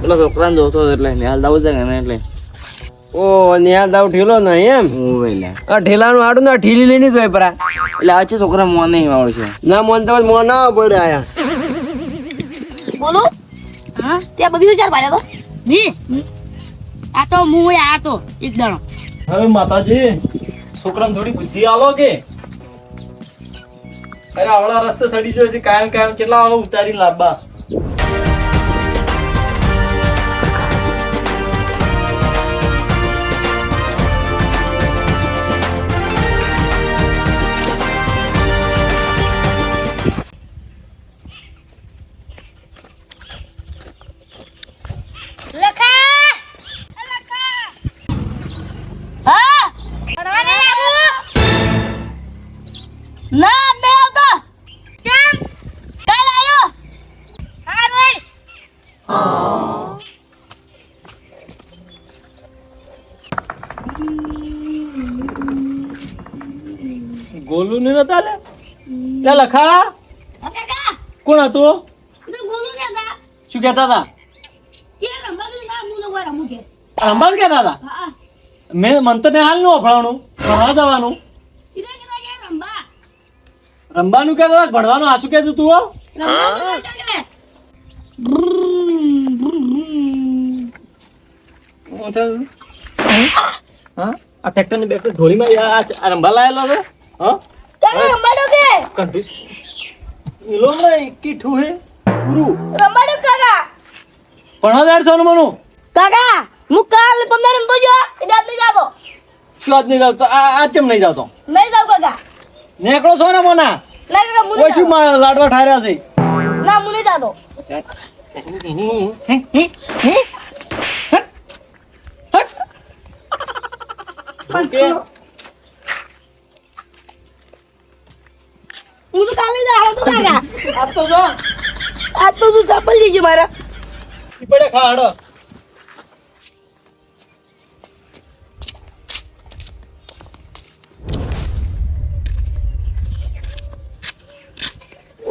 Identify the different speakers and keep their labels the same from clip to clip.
Speaker 1: પેલા છોકરાને જોતો એટલે નિહાલ દાવ છે ને એટલે
Speaker 2: ઓ નિહાલ દાવ ઠેલો નહીં એમ આ ઠેલાનું આડું ના ઠીલી લઈને જોય પરા
Speaker 1: એટલે આ છે છોકરા મોન નહીં વાળો છે
Speaker 2: ના મોનતા મોન ના પડે આયા
Speaker 3: બોલો હા ત્યાં બગીચો ચાર પાડ્યો તો મી આ તો હું આ તો એક દાણો
Speaker 4: હવે માતાજી છોકરાને થોડી બુદ્ધિ આલો કે અરે આવડા રસ્તે સડી ગયો છે કાયમ કાયમ કેટલા આવો ઉતારી લાવવા ગોલું ને નતા લે લખા કોણ હતું શું કહેતા હતા રમવાનું કહેતા હતા મેં મન તો ને હાલ નું અફળાણું ભણવા જવાનું રમવાનું કહેતા હતા ભણવાનું આ શું કહેતું તું હા આ ટ્રેક્ટર ની બેક્ટર ઢોળીમાં આ રંબા લાયેલો છે હા
Speaker 3: રમવાનો કે
Speaker 4: કંટ્રીસ ઈલો નહીં કીઠું હે પૂરું
Speaker 3: રમવાનો કાકા
Speaker 4: ભણવા જાય છે મનું
Speaker 3: કાકા હું કાલ પમદાર રમતો જો એ દાદ નહીં જાતો
Speaker 4: શું આજ નહીં જાવ તો આ ચમ નહીં જાવતો
Speaker 3: નહીં જાવ કાકા
Speaker 4: નેકળો છો ને મોના
Speaker 3: ના કાકા મુને
Speaker 4: કોઈ શું લાડવા ઠાર્યા છે
Speaker 3: ના મુને જાતો
Speaker 4: ઓકે
Speaker 3: હું તો કાલે જ આવ્યો તો કાકા
Speaker 4: આપ તો જો
Speaker 3: આ તો તું ચપલ જઈ મારા
Speaker 4: પડે ખાડો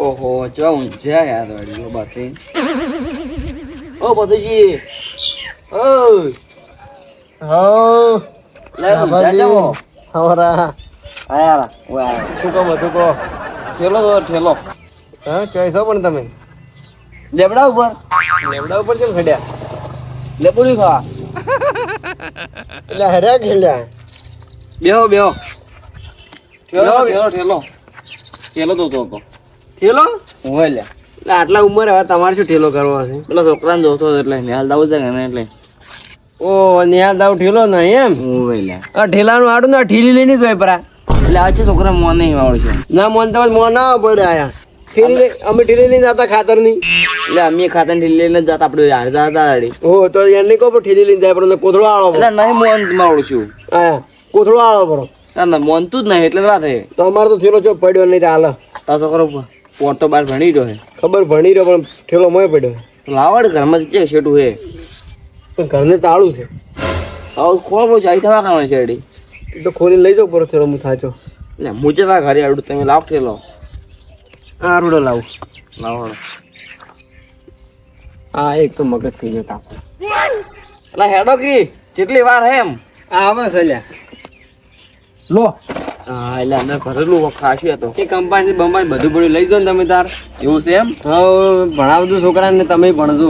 Speaker 1: ઓહો ચા ઊંઝા યાર વાડી બાતે ઓ બતુજી ઓ
Speaker 2: હો
Speaker 1: લે ઊંઝા જાઓ
Speaker 2: હવરા
Speaker 1: આયા વાહ
Speaker 2: શું કહો બધું કહો
Speaker 1: ઠેલો તો ઠેલો
Speaker 2: હા ચોઈસો પણ તમે
Speaker 1: લેબડા ઉપર
Speaker 2: લેવડા ઉપર કેમ ખડ્યા
Speaker 1: લેબુડી ખા
Speaker 2: એટલે હર્યા ખેલ્યા
Speaker 1: બેહો બેહો ઠેલો ઠેલો ઠેલો ઠેલો તો
Speaker 2: ઠેલો
Speaker 1: હોય લે
Speaker 2: એટલે આટલા ઉંમરે હવે તમારે શું ઠેલો કરવો છે
Speaker 1: પેલા છોકરાને જોતો એટલે નિહાલ દાવ છે ને એટલે
Speaker 2: ઓ નિહાલ દાવ ઠેલો નહીં એમ
Speaker 1: હોય લે
Speaker 2: આ ઠેલાનું આડું ના ઠીલી લઈને જોય પરા
Speaker 1: એટલે આ છે છોકરા મોન નહીં વાળો છે
Speaker 2: ના મોનતા મોન ના પડે આયા ઠીલી લઈ અમે ઠીલી લઈને જતા ખાતર ની
Speaker 1: એટલે અમે ખાતા ને લઈને જ જાતા આપણે હાર જાતા દાડી
Speaker 2: ઓ તો એને કહો પણ ઠીલી લઈને જાય પણ કોથળો આળો
Speaker 1: એટલે નહીં મોન મારું છું
Speaker 2: આયા કોથળો આળો પરો
Speaker 1: ના ના મોન તું જ નહીં એટલે ના થાય
Speaker 2: તો અમારે તો ઠેલો ચો પડ્યો નહીં તો હાલ
Speaker 1: તારો છોકરો પોર તો બહાર ભણી રહ્યો છે
Speaker 2: ખબર ભણી રહ્યો પણ ઠેલો મોય પડ્યો
Speaker 1: લાવડ ઘરમાં છે શેઠું હે
Speaker 2: પણ ઘરને તાળું છે
Speaker 1: હવે ખોળ બહુ જાય થવા કામ છે એડી
Speaker 2: તો ખોલીને લઈ જાવ પર ઠેલો હું થાચો
Speaker 1: એટલે મુજે તા ઘરે આડું તમે લાવ ઠેલો
Speaker 2: આ રૂડો લાવું
Speaker 1: લાવડ
Speaker 2: હા એક તો મગજ ખાઈ જતા
Speaker 1: એટલે હેડો કી કેટલી વાર હે એમ
Speaker 2: આવે છે લ્યા
Speaker 1: લો હા એટલે અંદર ભરેલું ખાશું તો
Speaker 2: એ કંપાસી બંપાસી બધું પડ્યું લઈ જાઓ ને તમે તાર
Speaker 1: એવું છે એમ
Speaker 2: હા ભણાવતું છોકરાને તમે ભણજો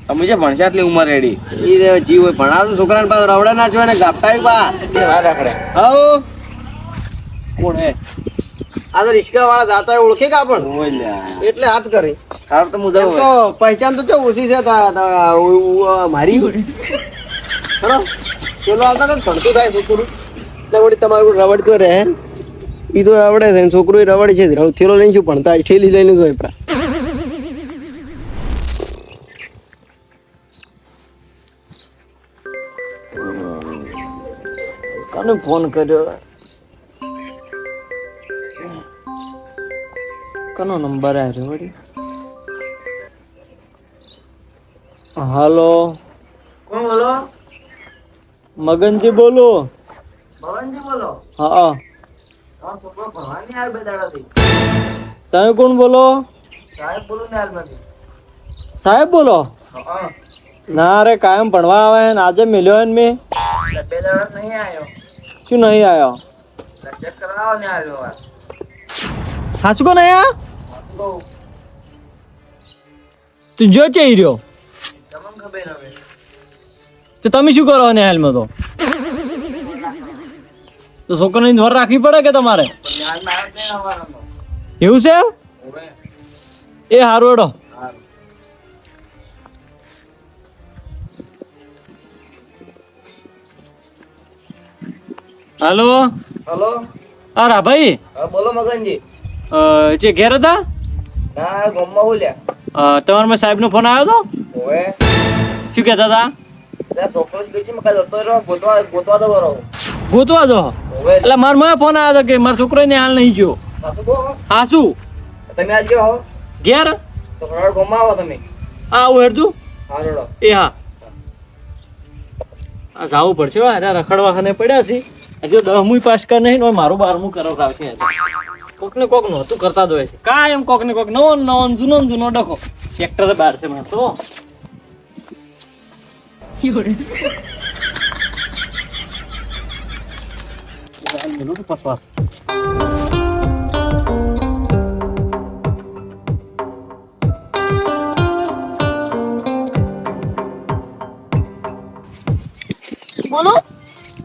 Speaker 1: તમે જે ભણશે એટલી ઉંમર રેડી
Speaker 2: એ જીવ હોય ભણાવતું છોકરાને પાછું રવડા ના જોવે ને ગાપટાવી બા
Speaker 1: એ વાર રાખડે
Speaker 2: હવ
Speaker 1: કોણ હે
Speaker 2: આ તો રિક્ષા વાળા જાતા હોય ઓળખે કા પણ
Speaker 1: ઓય લ્યા
Speaker 2: એટલે હાથ કરી
Speaker 1: હાર તો મુદા
Speaker 2: એમ તો પહેચાન તો ચો ઓછી છે મારી ચલો પેલો આવતા ને ભણતું થાય છોકરું એટલે વળી તમારું રવડ તો રહે એ તો રવડે છે છોકરું રવડે છે થેલો લઈને શું ભણતા ઠેલી લઈને જોઈ પરા
Speaker 1: કોને ફોન કર્યો કનો નંબર આવ્યો વળી
Speaker 4: હાલો
Speaker 1: કોણ બોલો
Speaker 4: મગનજી બોલો
Speaker 1: ભવનજી બોલો
Speaker 4: હા
Speaker 1: તમારો છોકરો ભણવાની હાલ બે દાડાથી
Speaker 4: તમે કોણ બોલો
Speaker 1: સાહેબ બોલું ને હાલમાંથી
Speaker 4: સાહેબ બોલો ના રે કાયમ ભણવા આવે ને આજે મેલ્યો ને મેં
Speaker 1: નહીં આવ્યો
Speaker 4: શું નહીં આવ્યો
Speaker 1: ચેક કરાવો ને આવ્યો
Speaker 4: હાસકો નહીં આ તું જો ચઈ રહ્યો
Speaker 1: તમને ખબર હવે
Speaker 4: તો તમે શું કરો ને હાલમાં તો છોકરાની ધ્યાન રાખવી પડે કે તમારે
Speaker 1: ધ્યાન ના નહીં આવવાનો
Speaker 4: એવું છે
Speaker 1: હવે
Speaker 4: એ હારું એડો હાલો
Speaker 2: હલો
Speaker 4: હા રાભાઈ
Speaker 2: હા બોલો મગનજી
Speaker 4: જે ઘેર હતા
Speaker 2: ના ગમમાં બોલ્યા
Speaker 4: તમારા માં સાહેબ નો ફોન આવ્યો હતો
Speaker 2: ઓવે
Speaker 4: શું કહેતા હતા
Speaker 2: ત્યાં છોકરો જ ગઈ છે મકા જતો રહ્યો ગોતવા દો બરો
Speaker 4: ગોતવા દો
Speaker 2: ઓવે
Speaker 4: એટલે મારા માં ફોન આવ્યો હતો કે મારા છોકરો ને હાલ નહીં ગયો
Speaker 2: સાસુ કહો
Speaker 4: હા શું
Speaker 2: તમે આજ ગયો હો
Speaker 4: ઘેર
Speaker 2: તો ફટાફટ ગમમાં આવો તમે
Speaker 4: હા આવું હેડતું
Speaker 2: હા રડો
Speaker 4: એ હા આ જાવું પડશે હો અરે રખડવા ખાને પડ્યા છે હજુ 10મું પાસ કર નહીં ને મારું 12મું કરાવડાવશે કોક ને કોક નહોતું કરતા દોય છે કાયમ કોક ને કોક નવો ને નવો જૂનો ને જૂનો ડખો ટ્રેક્ટર બહાર છે મને તો
Speaker 3: બોલો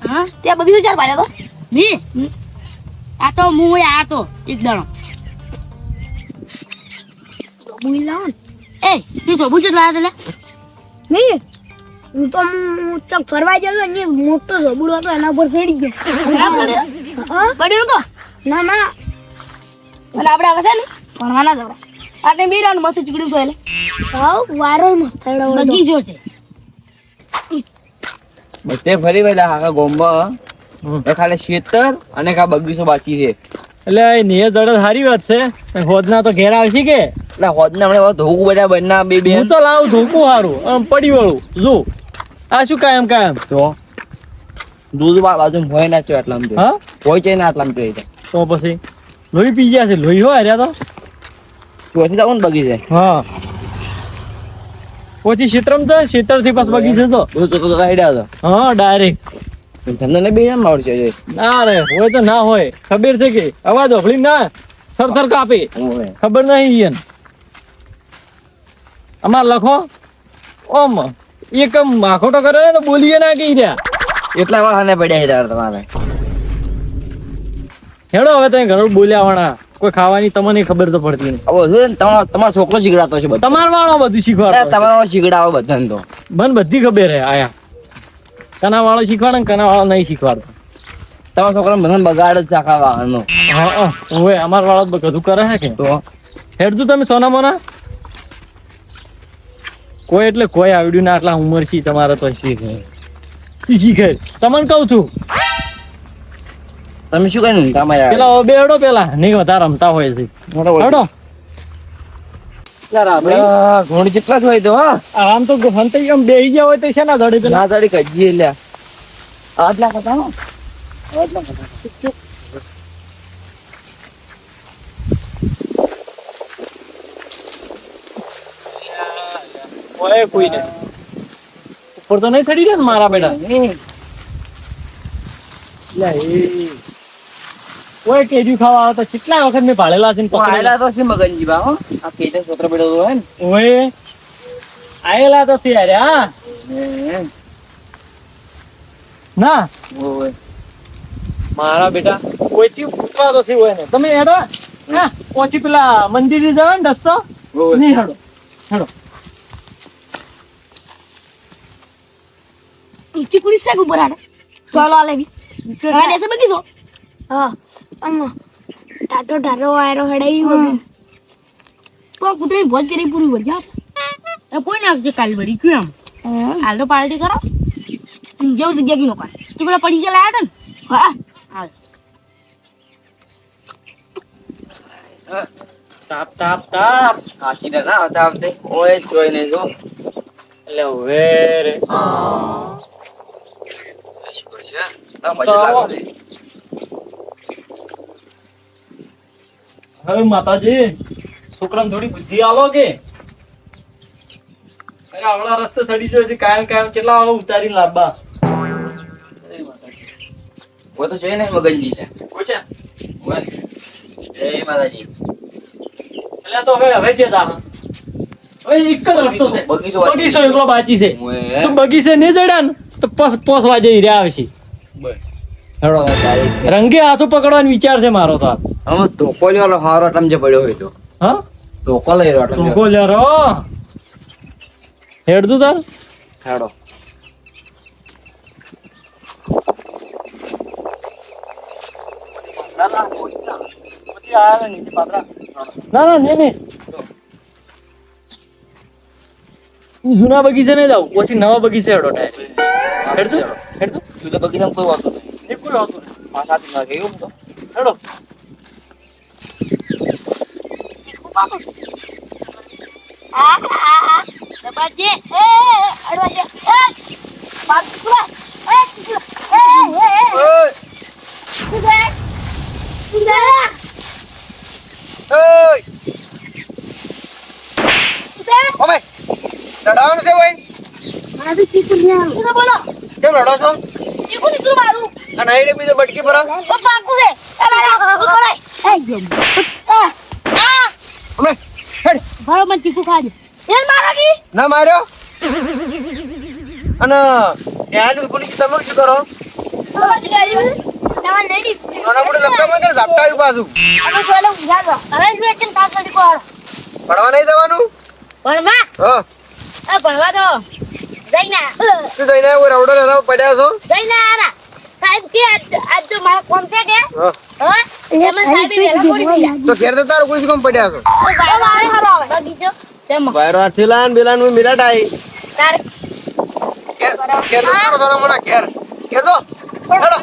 Speaker 3: હા ત્યાં બગીચો ચાર ભાઈ તો મી આ તો હું આ તો એક દાણો સોબુ લાવ એ તું સોબુ જ લાવ્યા લે નહીં હું તો ચક ફરવા ગયો ને મોટો સોબુડો હતો એના ઉપર ચડી ગયો બડ્યો તો ના ના અને આપણે આવે છે ને ભણવાના જ આપણે આટલે બે રાઉન્ડ મસ્ત ચીકડ્યું છો એટલે આવ વારો મસ્ત બગીચો છે
Speaker 2: બધે ફરી વેલા આખા ગોમમાં ખાલી ખેતર અને કા બગીચો બાકી છે
Speaker 4: એટલે એ નિયત જડે સારી વાત છે હોદના તો ઘેર આવશે કે
Speaker 2: એટલે હોદને હમણાં ધોવું બધા બંને બે બે
Speaker 4: હું તો લાવું ધોકું સારું આમ પડી વળું જો આ શું કાયમ
Speaker 2: તો દૂધ બાજુ ભોય ના ચો એટલામ તો
Speaker 4: હા
Speaker 2: ભોય છે ના એટલામ તો
Speaker 4: તો પછી લોહી પી ગયા છે લોહી હોય રહ્યા તો
Speaker 2: ચોથી જાવ ને બગીચે
Speaker 4: હા પછી ક્ષેત્રમ તો ક્ષેત્રથી પાસ બગીચે તો
Speaker 2: દૂધ તો હેડ્યા હતો
Speaker 4: હા ડાયરેક્ટ
Speaker 2: તમને બે એમ આવડશે
Speaker 4: ના રે હોય તો ના હોય ખબર છે કે અવાજ ઓફળી ના થર કાપે ખબર નહીં એને અમાર લખો ઓમ એક માખોટો કરે તો બોલીએ ના કઈ રહ્યા
Speaker 2: એટલા વાળાને પડ્યા છે તાર તમારે
Speaker 4: હેડો હવે તમે ઘર બોલ્યા વાળા કોઈ ખાવાની તમને ખબર તો પડતી નહીં
Speaker 2: હવે શું તમારો છોકરો શીખડાતો છે બધું
Speaker 4: તમાર વાળો બધું શીખવાડતો
Speaker 2: તમારો શીખડાવો બધાને તો
Speaker 4: મને બધી ખબર હે આયા કના વાળો શીખવાડે ને કના વાળો નહીં શીખવાડતો
Speaker 2: તમારા છોકરાને બધાને બગાડ જ આખા વાહનનો
Speaker 4: હા ઓય અમાર વાળો બધું કરે હે કે
Speaker 2: તો
Speaker 4: હેડતું તમે સોના મોના કોઈ એટલે કોઈ આવડ્યું ના આટલા ઉંમર છે તમારે તો શીખે શીખે તમને કહું છું
Speaker 2: તમે શું કર્યું તમારે
Speaker 4: પેલા બેડો પેલા નહીં વધારે રમતા હોય છે હેડો
Speaker 2: ઘોડી ચેટલા જ હોય તો હા
Speaker 4: આમ તો હંતાઈ આમ બેહી ગયા હોય તો છે ના ધડી પેલા
Speaker 2: ના તારી કજી લ્યા આટલા કરતા હો આટલા કરતા
Speaker 4: ઓય કોઈ નહીં ઉપર તો નહીં ચડી ગયા ને મારા બેટા ઓય કેજુ ખાવા આવે તો કેટલા વખત મેં ભાળેલા છે ને પકડેલા
Speaker 2: આયલા તો છે મગનજી બા હો આ કેતે સોત્ર બેડો તો હે ને
Speaker 4: ઓય આયેલા તો છે યાર હા ના
Speaker 2: ઓય
Speaker 4: મારા બેટા કોઈ થી પૂછવા તો છે હોય ને તમે હેડો હા પહોંચી પેલા મંદિર જવા ને રસ્તો નહીં હેડો હેડો
Speaker 3: ઈચી પુલિસ છે ઉપર આડે સોલો આલેવી હા દેસે બગીચો હા અમ્મા ટાટો વાયરો હડાઈ વગર તો કુતરી ભોજ કરી પૂરી વળ જા એ કોઈ નાખજે કાલ વળી ક્યું આમ હાલ તો પાર્ટી કરો જેવું જગ્યા કી નો પાડ તું પેલા પડી ગયા લાયા તને હા હાલ
Speaker 4: તાપ તાપ તાપ
Speaker 2: કાચી ના હતા આવતે ઓય જોઈ ને જો
Speaker 4: એટલે હવે રે
Speaker 2: શું કરશે ના મજા લાગે
Speaker 4: હવે માતાજી છોકરાને થોડી બુદ્ધિ આલો કે અરે આવડા રસ્તે સડી ગયો છે કાયમ કેટલા વાળો ઉતારીને લાવવા
Speaker 1: वो तो चाहिए नहीं मगज जी
Speaker 4: કોચા
Speaker 1: जय माता जी
Speaker 4: એટલે તો હવે છે તા હવે એક જ રસ્તો છે બગીચો એકલો બાકી છે તું બગીચે નહીં ચડ્યા ને તો પોસવા જઈ રહ્યા આવે છે
Speaker 1: हेलो डायरेक्ट
Speaker 4: રંગે હાથું પકડવાનો વિચાર છે મારો તો
Speaker 1: हम धोको ले वाला हारो टम जे पड़ो है तो
Speaker 4: હા
Speaker 1: धोको ले रो टम
Speaker 4: તું ગોલ્યા રો હેડ તું તાર
Speaker 1: हेलो
Speaker 4: ના નહીં જૂના બગીચે નહીં જાવ પછી નવા બગીચે હેડો ડાયરેક્ટ હેડ તું
Speaker 1: तू तो बगी हम कोई बात नहीं
Speaker 4: એ કોઈ હોતું નહીં
Speaker 1: पास आती ना गई तो
Speaker 4: હેડો
Speaker 3: દબાજે અડવાજે બાપુરા
Speaker 2: ઓમે લડાવાનું છે ભાઈ
Speaker 3: મારું ચીકુ ને આવું બોલો
Speaker 2: કેમ લડો છો
Speaker 3: ચીકુ નીકળું મારું
Speaker 2: અને આઈને બીજો બટકી પર
Speaker 3: પાકું છે એ જમ
Speaker 2: ઓમે હેડ
Speaker 3: ભારો મને ચીકુ ખાજે એ મારા કી
Speaker 2: ના માર્યો અને યાર કોની તમે શું કરો
Speaker 3: દબાજે ગાડી નવા લેડી
Speaker 2: નાના મોટે લપકા માં ઝાપટા આવ્યું પાછું
Speaker 3: અમે સોલે ઉજાડો અરે જો એકમ તાસ કરી કોડ
Speaker 2: ભણવા નહીં જવાનું
Speaker 3: ભણવા
Speaker 2: હા
Speaker 3: એ ભણવા તો જઈના
Speaker 2: તું જઈને ઓય રવડો લરાવ પડ્યા છો
Speaker 3: જઈના આરા સાહેબ કે આજ તો મારા કોમ છે કે
Speaker 2: હા
Speaker 3: હા એમાં સાહેબ વેલા પડી ગયા
Speaker 2: તો ઘેર તો તાર કોઈ શું કામ પડ્યા છો
Speaker 3: બાય હારો આવે બગીચો તેમ
Speaker 2: વાયરો આઠીલાન બેલાન હું મિરાટાઈ
Speaker 3: તાર
Speaker 2: ઘેર ઘેર તો તારો થોડા મોટા ઘેર ઘેર તો હેડો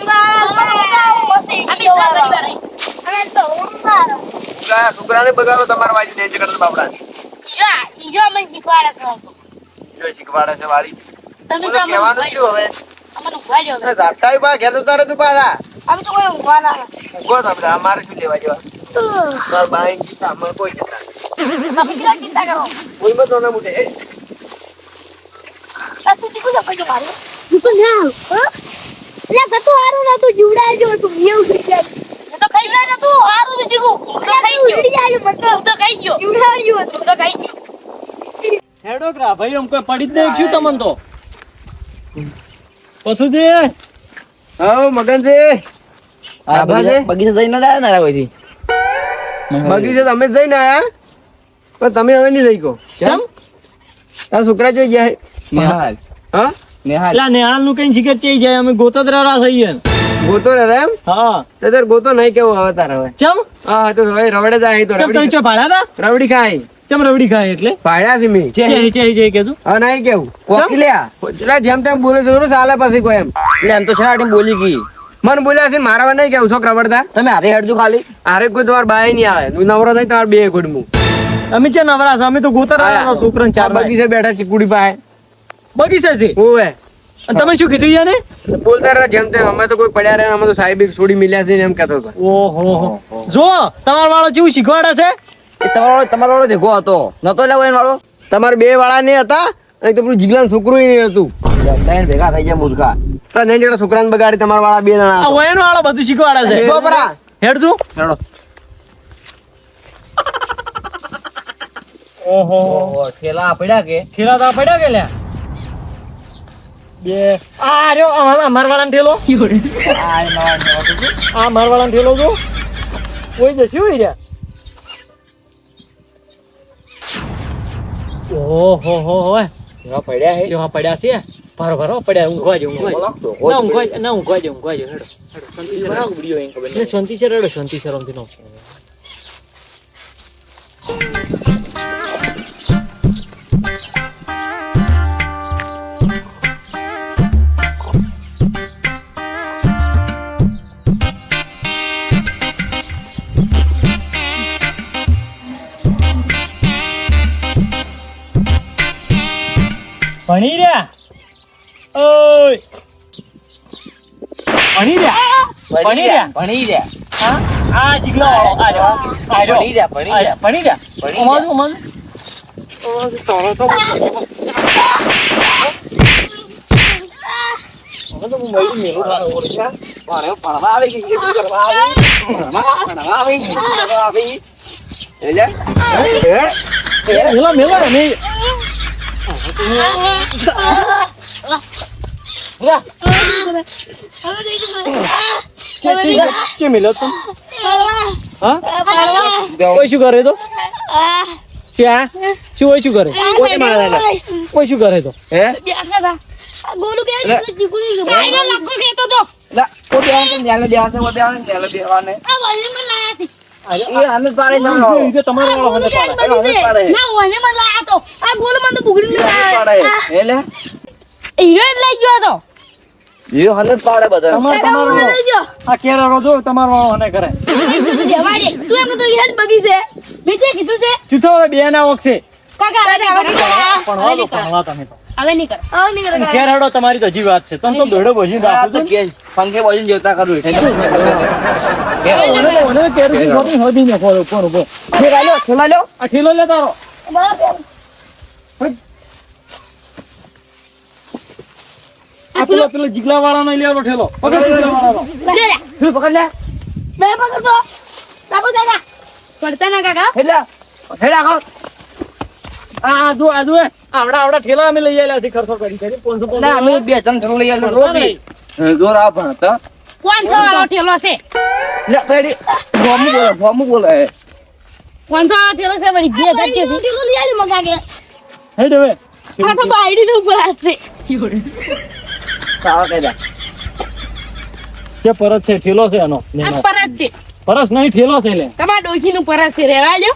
Speaker 2: છોકરાને બગાડો તમારા વાજી ને કરતો બાપડા જો શીખવાડે છે વાળી બોલો કહેવાનું શું હવે ઝાપટાઈ પા ઘેર તો તારે તું પાછા ઊંઘો તમે અમારે શું લેવા જેવા મારા બાઈ સામે કોઈ જતા કોઈ મત ના મુટે
Speaker 4: હેડો કરા ભાઈ એમ કોઈ પડી જ નહીં છું તમને તો પછું છે
Speaker 2: હા મગનજી
Speaker 1: बगीचा जઈને ના ના કોઈ
Speaker 2: બગીચે તમે જ જઈને આયા પણ તમે હવે નહીં જઈ કહો
Speaker 4: ચમ
Speaker 2: તારા છોકરા જોઈ ગયા છે?
Speaker 1: નિહાલ
Speaker 2: હા
Speaker 1: નિહાલ
Speaker 4: પેલા નેહાલ નું કઈ જીગર ચઈ જાય અમે ગોતદરા થઈએ
Speaker 2: ગોતો રે એમ
Speaker 4: હા
Speaker 2: તો તાર ગોતો નહીં કેવો હવે તારે હવે
Speaker 4: ચમ
Speaker 2: હા તો હવે રવડે જાય તો
Speaker 4: ચમ તમે
Speaker 2: રવડી
Speaker 4: ચો ભાડા હતા
Speaker 2: રવડી ખાય
Speaker 4: ચમ રવડી ખાય એટલે
Speaker 2: પાડ્યા છે મેં
Speaker 4: ચે કીધું
Speaker 2: હવે નહીં કેવું
Speaker 1: કોકી લ્યા
Speaker 2: એટલે જેમ તેમ બોલે જરૂર ચાલે પછી કોઈ એમ
Speaker 1: એટલે એમ તો છે આટી બોલી ગઈ
Speaker 2: મને બોલ્યા છે મારા નહીં કેવું છોકરા રવડતા
Speaker 1: તમે હારે હેડજો ખાલી
Speaker 2: અરે કોઈ તમારે બાય નહીં આવે તું નવરો નહીં તમારે બે ગુડમું
Speaker 4: અમે ચે નવરા છે અમે તો ગોતદરા છોકરા ચાર
Speaker 2: બગીચે બેઠા ચીકુડી પાસે
Speaker 4: બગીચે છે
Speaker 2: ઓવે
Speaker 4: અને તમે શું કીધું યાને
Speaker 2: બોલતા રહ્યા જેમ તેમ અમે તો કોઈ પડ્યા રહ્યા અમે તો સાહેબ છોડી મિલ્યા છે ને એમ કહેતો હતો
Speaker 4: ઓહો જો તમાર વાળો જેવું શીખવાડે છે
Speaker 1: એ તમારો વાળો ભેગો હતો નતો લેવો એન વાળો
Speaker 2: તમારે બે વાળા નહીં હતા અને તો પેલું જીગલાનું છોકરું નહીં હતું
Speaker 1: ત્રણ ભેગા થઈ ગયા મૂર્ખા
Speaker 2: પણ નહીં જેટલા છોકરાને બગાડી તમારા વાળા બે જણા
Speaker 4: આ
Speaker 2: હતા.
Speaker 4: વયનો વાળો બધું શીખવાડે છે
Speaker 2: જો પરા.
Speaker 4: હેડ તું
Speaker 1: હેડો
Speaker 4: ઓહો
Speaker 1: ઓ ઠેલા પડ્યા કે
Speaker 4: ખેલા તા પડ્યા કે લ્યા બે આ રહ્યો અમાર વાળાને ઠેલો આ માર વાળાને ઠેલો જો કોઈ જશે હોય રહ્યા ઓહો હો હોય
Speaker 1: એવા પડ્યા હે
Speaker 4: જેવા પડ્યા છે ભરો પડ્યા ઊંઘવા જે ઊંઘવા જે હેડો
Speaker 1: વિડિયો એમ ખબર
Speaker 4: એટલે શાંતિ છે રેડો શાંતિ છે રમતી નો ભણી રહ્યા ઓય ભણી રહ્યા
Speaker 1: ભણી રહ્યા
Speaker 4: હા આ જીગલો વાળો આ રહ્યો
Speaker 1: ભણી રહ્યા
Speaker 4: ભણી રહ્યા અમારું હવે તો હું મળી મેલું થાતો ઓળખ્યા.
Speaker 2: ભણવા આવી ગઈ કે શું કરવા આવી? ભણવા આવી ગઈ, કરવા આવી. એટલે?
Speaker 4: મેલા મેલા ને ચે મેલો તો હા કોઈ શું કરે તો ક્યાં શું હોય શું કરે
Speaker 2: કોઈ મારે લે.
Speaker 4: કોઈ શું કરે તો
Speaker 2: હે?
Speaker 3: ગોલું કે દીકુડી આઈનો લખો કેતો તો
Speaker 2: લા, ઓ બેવાને નેલે બેવાને, ઓ બેવાને નેલે બેવાને.
Speaker 3: આ વને મને લાયા છે
Speaker 2: એ આનંદ પાડે ના લો.
Speaker 4: એ તમારો વાળો
Speaker 3: ગોલું કે
Speaker 2: આનંદ
Speaker 3: બધી
Speaker 2: પાડે.
Speaker 3: છે ના વને મને લાયા તો આ ગોલું મને તો બુગડી
Speaker 2: આનંદ પાડે.
Speaker 3: લાયા
Speaker 2: એટલે?
Speaker 3: હીરો જ લઈ ગયો તો
Speaker 2: એ આનંદ પાડે બધા.
Speaker 4: તમારો
Speaker 3: લઈ ગયો
Speaker 4: આ કેરો જો તમારો વાળો ને કરે
Speaker 3: જવા દે તું એમ તો હેડ બગી છે નીચે કીધું છે
Speaker 4: ચૂથો હવે બે ના ઓક છે
Speaker 3: કાકા હવે
Speaker 4: પણ વાળો તમે તો
Speaker 3: નહીં કર હવે નહીં કર
Speaker 4: ઘેર હેડો તમારી તો હજી વાત છે તમે તો દોડો ભજી
Speaker 2: આ
Speaker 4: રાખો
Speaker 2: તો કે પંખે બોજીને જોતા કરું એટલે.
Speaker 4: ઓને કેરી શોપિંગ હોદી ને ફોર ઉપર ઉપર
Speaker 2: ઠેલા લ્યો, ઠેલા લ્યો.
Speaker 4: આ ઠેલો લે તારો આ પેલો જીગલા વાળા ને લેવો ઠેલો પકડ જીગલા વાળાનો
Speaker 3: લે લે
Speaker 2: ઠેલો પકડ લે.
Speaker 3: બે પકડ તો તાકો દાદા પડતા ના કાકા
Speaker 2: ઠેલા, ઠેલા કર.
Speaker 4: આ જો આવડા ઠેલા અમે લઈ આવેલા છે ખર્ચો કરી 500
Speaker 2: ના, અમે બે ત્રણ ઠેલો લઈ આવેલો રોજ નહીં. જોર આ પણ હતા.
Speaker 3: કોણ વાળો ઠેલો છે
Speaker 2: લે, પેડી. ભોમું બોલે.
Speaker 3: કોણ ઠેલો છે વળી બે ધરતી છે ઠેલો લઈ આલી મગા કે
Speaker 4: હેડ હવે
Speaker 3: આ તો બાયડી નું ઉપર હાથ છે
Speaker 2: સાવા કઈ દે.
Speaker 4: કે પરત છે ઠેલો છે એનો
Speaker 3: આ પરત છે
Speaker 4: પરસ નહીં ઠેલો છે લે
Speaker 3: તમારા ડોશી નું પરત છે રેવા લ્યો